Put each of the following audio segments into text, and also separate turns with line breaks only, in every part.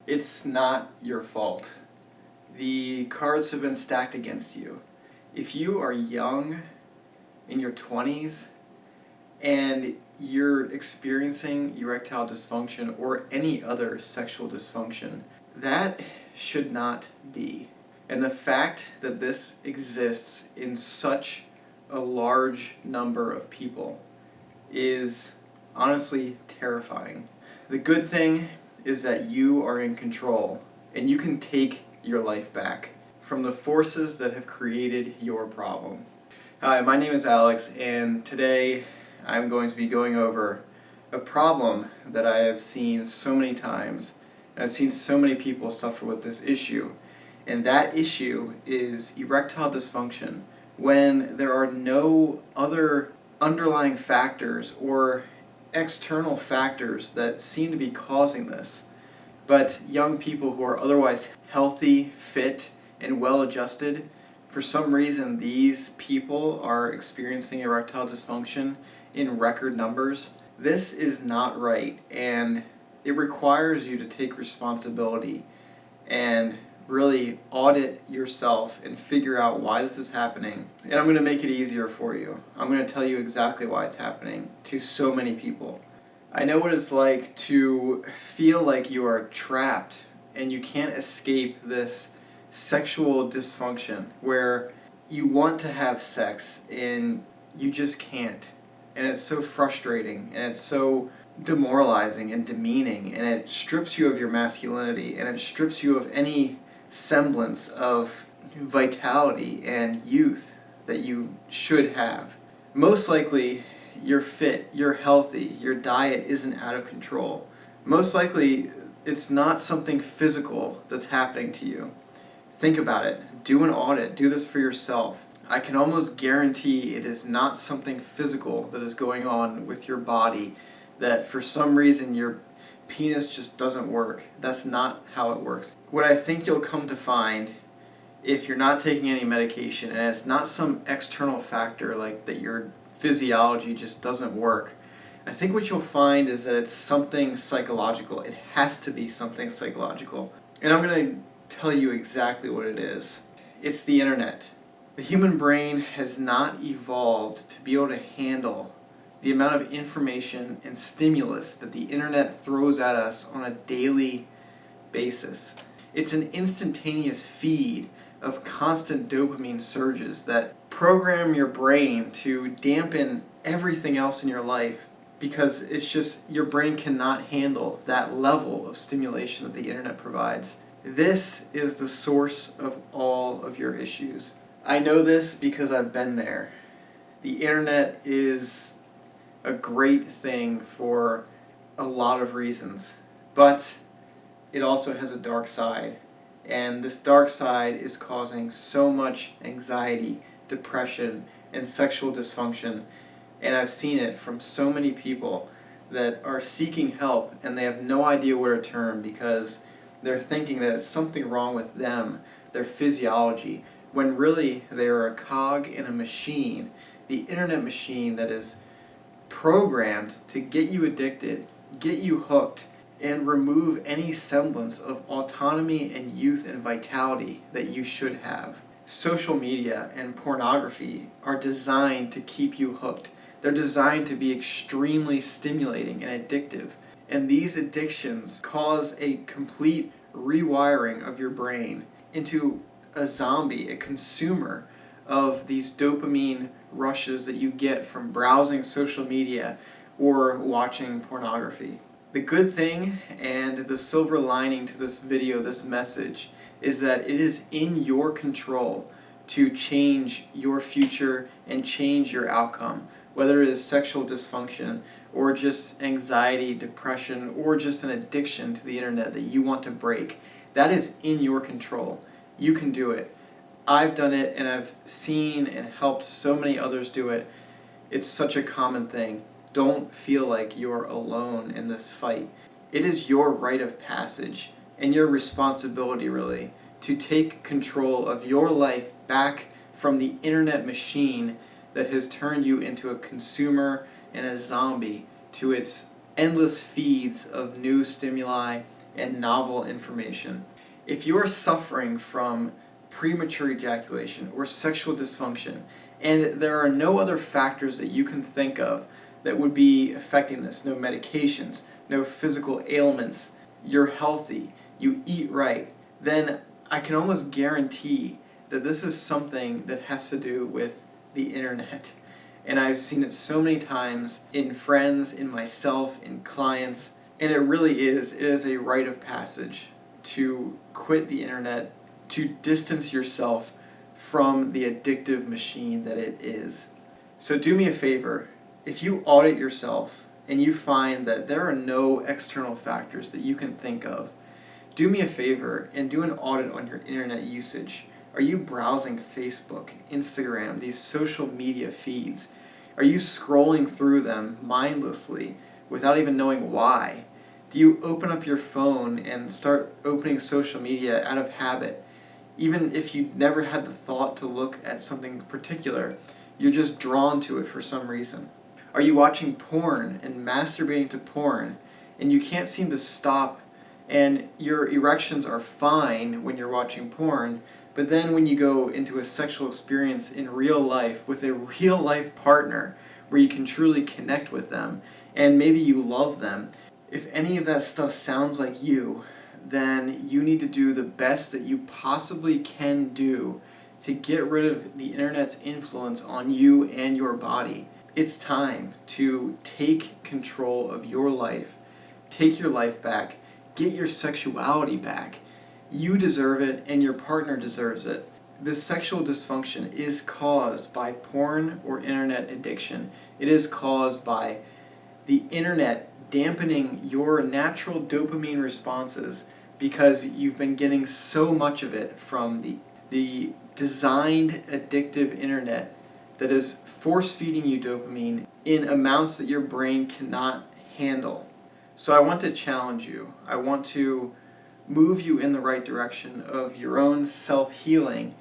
It's not your fault. The cards have been stacked against you. If you are young, in your 20s, and you're experiencing erectile dysfunction or any other sexual dysfunction, that should not be. And the fact that this exists in such a large number of people is honestly terrifying. The good thing is that you are in control and you can take your life back from the forces that have created your problem. Hi, my name is Alex, and today I'm going to be going over a problem that I have seen so many times, and I've seen so many people suffer with this issue. And that issue is erectile dysfunction, when there are no other underlying factors or external factors that seem to be causing this. But young people who are otherwise healthy, fit, and well-adjusted, for some reason these people are experiencing erectile dysfunction in record numbers. This is not right, and it requires you to take responsibility and really audit yourself and figure out why this is happening. And I'm going to make it easier for you. I'm going to tell you exactly why it's happening to so many people. I know what it's like to feel like you are trapped and you can't escape this sexual dysfunction where you want to have sex and you just can't. And it's so frustrating and it's so demoralizing and demeaning, and it strips you of your masculinity and it strips you of any semblance of vitality and youth that you should have. Most likely you're fit, you're healthy, your diet isn't out of control. Most likely it's not something physical that's happening to you. Think about it. Do an audit. Do this for yourself. I can almost guarantee it is not something physical that is going on with your body, that for some reason your penis just doesn't work. That's not how it works. What I think you'll come to find, if you're not taking any medication and it's not some external factor like that your physiology just doesn't work, I think what you'll find is that it's something psychological. It has to be something psychological. And I'm going to tell you exactly what it is. It's the internet. The human brain has not evolved to be able to handle the amount of information and stimulus that the internet throws at us on a daily basis. It's an instantaneous feed of constant dopamine surges that program your brain to dampen everything else in your life, because it's just your brain cannot handle that level of stimulation that the internet provides. This is the source of all of your issues. I know this because I've been there. The internet is a great thing for a lot of reasons, but it also has a dark side, and this dark side is causing so much anxiety, depression, and sexual dysfunction. And I've seen it from so many people that are seeking help and they have no idea where to turn because they're thinking that it's something wrong with them, their physiology, when really they are a cog in a machine, the internet machine that is programmed to get you addicted, get you hooked, and remove any semblance of autonomy and youth and vitality that you should have. Social media and pornography are designed to keep you hooked. They're designed to be extremely stimulating and addictive. And these addictions cause a complete rewiring of your brain into a zombie, a consumer of these dopamine rushes that you get from browsing social media or watching pornography. The good thing and the silver lining to this video, this message, is that it is in your control to change your future and change your outcome, whether it is sexual dysfunction or just anxiety, depression, or just an addiction to the internet that you want to break. That is in your control. You can do it. I've done it, and I've seen and helped so many others do it. It's such a common thing. Don't feel like you're alone in this fight. It is your rite of passage and your responsibility, really, to take control of your life back from the internet machine that has turned you into a consumer and a zombie to its endless feeds of new stimuli and novel information. If you are suffering from premature ejaculation or sexual dysfunction, and there are no other factors that you can think of that would be affecting this, no medications, no physical ailments, you're healthy, you eat right, then I can almost guarantee that this is something that has to do with the internet. And I've seen it so many times in friends, in myself, in clients, and it is a rite of passage to quit the internet, to distance yourself from the addictive machine that it is. So do me a favor, if you audit yourself and you find that there are no external factors that you can think of, do me a favor and do an audit on your internet usage. Are you browsing Facebook, Instagram, these social media feeds? Are you scrolling through them mindlessly without even knowing why? Do you open up your phone and start opening social media out of habit? Even if you never had the thought to look at something particular, you're just drawn to it for some reason. Are you watching porn and masturbating to porn and you can't seem to stop, and your erections are fine when you're watching porn, but then when you go into a sexual experience in real life with a real life partner where you can truly connect with them and maybe you love them, if any of that stuff sounds like you, then you need to do the best that you possibly can do to get rid of the internet's influence on you and your body. It's time to take control of your life, take your life back, get your sexuality back. You deserve it and your partner deserves it. This sexual dysfunction is caused by porn or internet addiction. It is caused by the internet dampening your natural dopamine responses because you've been getting so much of it from the designed addictive internet that is force-feeding you dopamine in amounts that your brain cannot handle. So I want to challenge you. I want to move you in the right direction of your own self-healing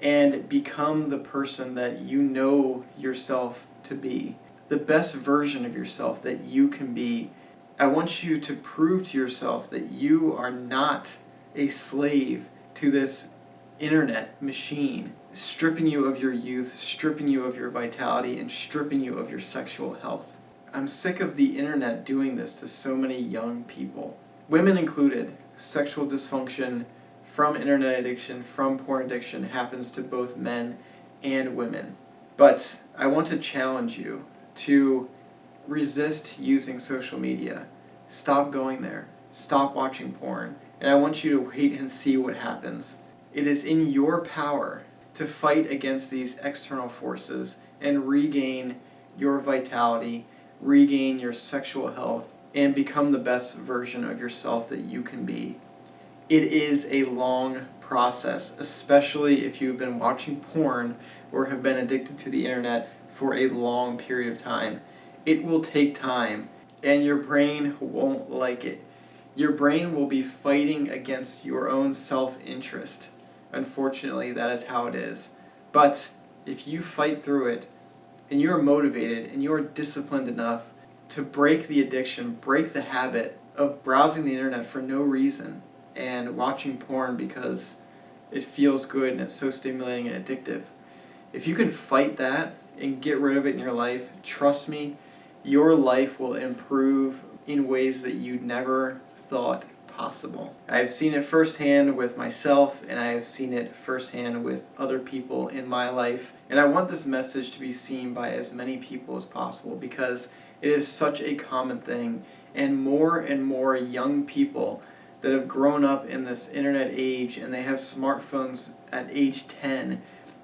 and become the person that you know yourself to be, the best version of yourself that you can be. I want you to prove to yourself that you are not a slave to this internet machine, stripping you of your youth, stripping you of your vitality, and stripping you of your sexual health. I'm sick of the internet doing this to so many young people, women included. Sexual dysfunction from internet addiction, from porn addiction, happens to both men and women. But I want to challenge you to resist using social media. Stop going there. Stop watching porn. And I want you to wait and see what happens. It is in your power to fight against these external forces and regain your vitality, regain your sexual health, and become the best version of yourself that you can be. It is a long process, especially if you've been watching porn or have been addicted to the internet for a long period of time. It will take time, and your brain won't like it. Your brain will be fighting against your own self-interest. Unfortunately, that is how it is. But if you fight through it, and you're motivated, and you're disciplined enough to break the addiction, break the habit of browsing the internet for no reason and watching porn because it feels good and it's so stimulating and addictive. If you can fight that and get rid of it in your life, trust me, your life will improve in ways that you never thought possible. I have seen it firsthand with myself, and I have seen it firsthand with other people in my life. And I want this message to be seen by as many people as possible because it is such a common thing, and more young people that have grown up in this internet age and they have smartphones at age 10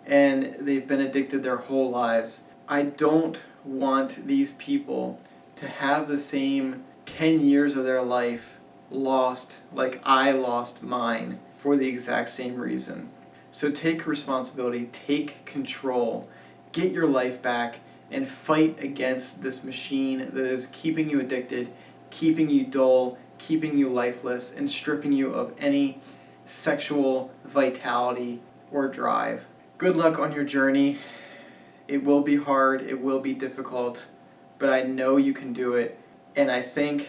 and they've been addicted their whole lives. I don't want these people to have the same 10 years of their life lost like I lost mine for the exact same reason. So take responsibility, take control, get your life back, and fight against this machine that is keeping you addicted, keeping you dull, keeping you lifeless, and stripping you of any sexual vitality or drive. Good luck on your journey. It will be hard, it will be difficult, but I know you can do it, and I think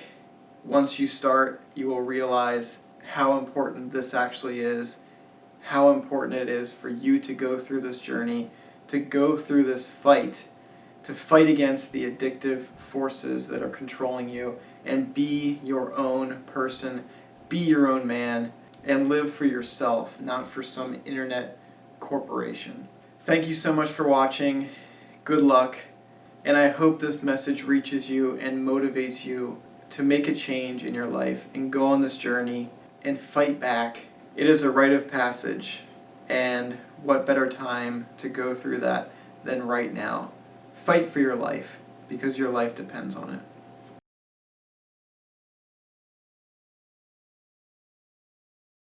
once you start, you will realize how important this actually is, how important it is for you to go through this journey, to go through this fight, to fight against the addictive forces that are controlling you, and be your own person, be your own man, and live for yourself, not for some internet corporation. Thank you so much for watching. Good luck. And I hope this message reaches you and motivates you to make a change in your life and go on this journey and fight back. It is a rite of passage, and what better time to go through that than right now. Fight for your life, because your life depends on it.